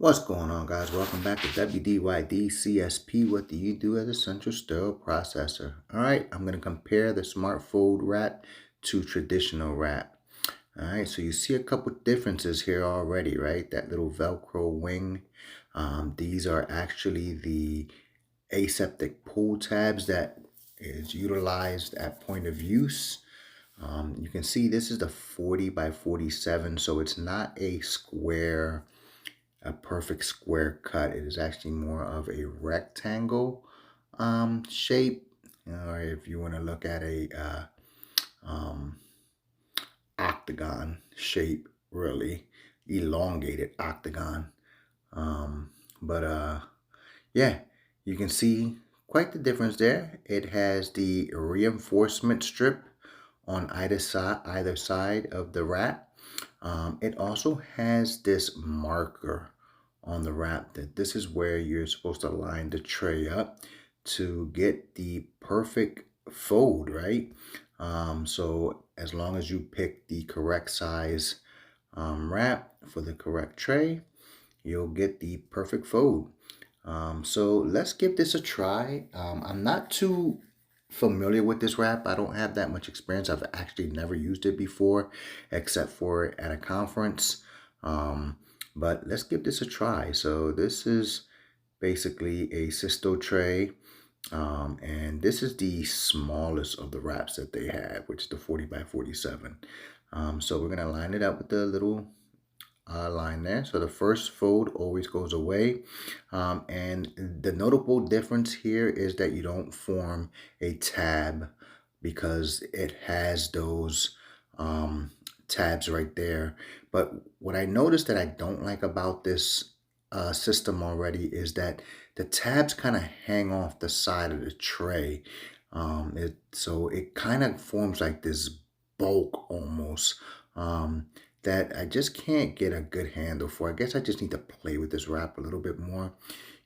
What's going on, guys? Welcome back to W.D.Y.D. CSP. What do you do as a central sterile processor? All right, I'm going to compare the smartfold wrap to traditional wrap. All right, so you see a couple differences here already, right? That little Velcro wing. These are actually the aseptic pull tabs that is utilized at point of use. You can see this is the 40 by 47, so it's not a perfect square cut. It is actually more of a rectangle shape. Or if you want to look at a um, octagon shape, really elongated octagon. But yeah, you can see quite the difference there. It has the reinforcement strip on either side of the wrap. It also has this marker on the wrap that this is where you're supposed to line the tray up to get the perfect fold, right? So as long as you pick the correct size wrap for the correct tray, you'll get the perfect fold. So let's give this a try. I'm not too familiar with this wrap. I don't have that much experience. I've actually never used it before, except for at a conference. But let's give this a try. So this is basically a cysto tray. And this is the smallest of the wraps that they have, which is the 40 by 47. So we're gonna line it up with the little line there. So the first fold always goes away. And the notable difference here is that you don't form a tab because it has those tabs right there. But what I noticed that I don't like about this system already is that the tabs kind of hang off the side of the tray. So it kind of forms like this bulk almost. That I just can't get a good handle for. I guess I just need to play with this wrap a little bit more.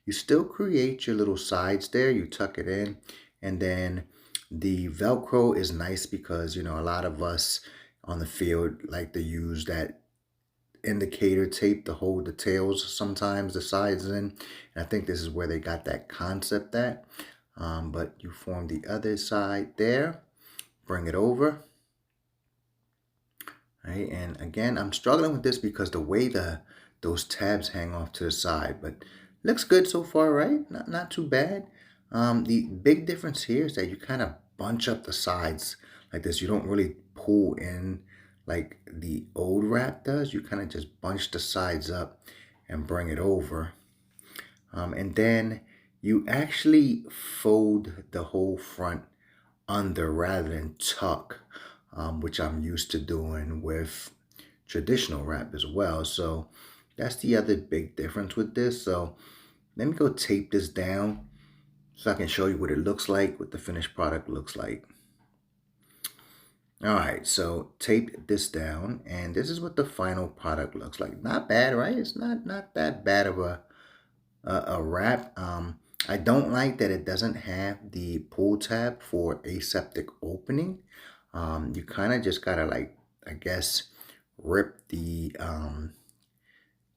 You still create your little sides there. You tuck it in. And then the Velcro is nice because, a lot of us on the field like to use that indicator tape to hold the tails, sometimes the sides in. And I think this is where they got that concept at. But you form the other side there. Bring it over. Right, and again, I'm struggling with this because the way those tabs hang off to the side, but looks good so far, right? Not too bad. The big difference here is that you kind of bunch up the sides like this. You don't really pull in like the old wrap does. You kind of just bunch the sides up and bring it over. And then you actually fold the whole front under rather than tuck, which I'm used to doing with traditional wrap as well. So that's the other big difference with this. So let me go tape this down so I can show you what it looks like, what the finished product looks like. All right, so tape this down, and this is what the final product looks like. Not bad, right? It's not that bad of a wrap. I don't like that it doesn't have the pull tab for aseptic opening. You kind of just gotta like, I guess, rip the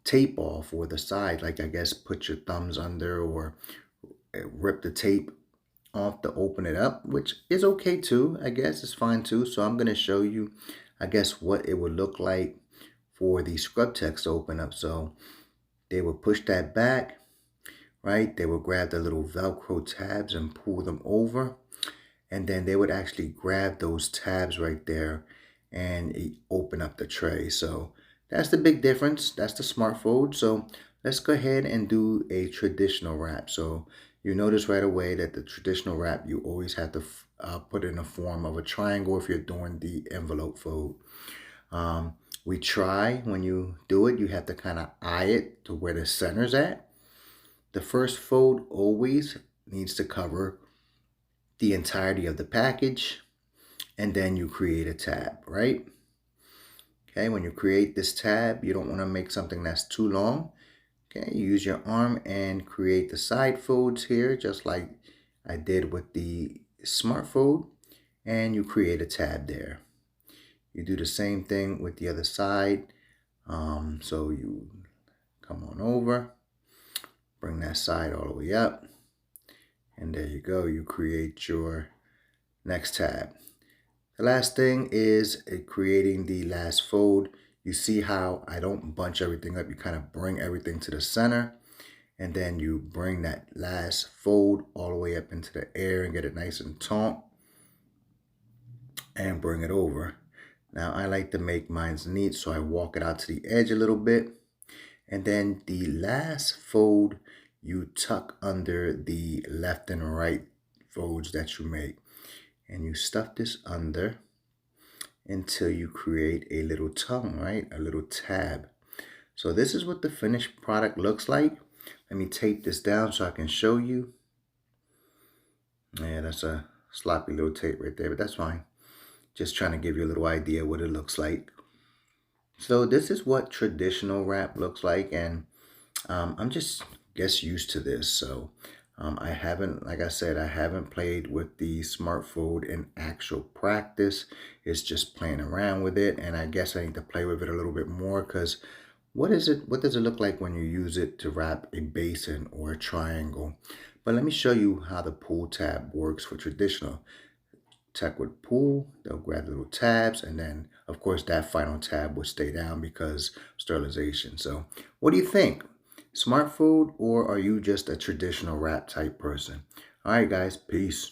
tape off or the side. Like I guess put your thumbs under or rip the tape off to open it up, which is okay too. I guess it's fine too. So I'm gonna show you, I guess, what it would look like for the scrub text to open up. So they would push that back, right? They would grab the little Velcro tabs and pull them over. And then they would actually grab those tabs right there and open up the tray. So that's the big difference. That's the smartfold. So let's go ahead and do a traditional wrap. So you notice right away that the traditional wrap, you always have to put in a form of a triangle if you're doing the envelope fold. We try when you do it, you have to kind of eye it to where the center's at. The first fold always needs to cover the entirety of the package, and then you create a tab, right? Okay, when you create this tab, you don't want to make something that's too long. Okay, you use your arm and create the side folds here, just like I did with the smart fold, and you create a tab there. You do the same thing with the other side. So you come on over, bring that side all the way up, and there you go. You create your next tab. The last thing is creating the last fold. You see how I don't bunch everything up. You kind of bring everything to the center, and then you bring that last fold all the way up into the air and get it nice and taut and bring it over. Now I like to make mine's neat, so I walk it out to the edge a little bit. And then the last fold, you tuck under the left and right folds that you make. And you stuff this under until you create a little tongue, right? A little tab. So this is what the finished product looks like. Let me tape this down so I can show you. Yeah, that's a sloppy little tape right there, but that's fine. Just trying to give you a little idea what it looks like. So this is what traditional wrap looks like, and I'm just used to this. So I haven't, like I said, I haven't played with the smartfold in actual practice. It's just playing around with it, and I guess I need to play with it a little bit more because what is it? What does it look like when you use it to wrap a basin or a triangle? But let me show you how the pull tab works for traditional. Tech would pull, they'll grab the little tabs, and then of course that final tab would stay down because sterilization. So what do you think? Smartfold, or are you just a traditional wrap type person? All right, guys, peace.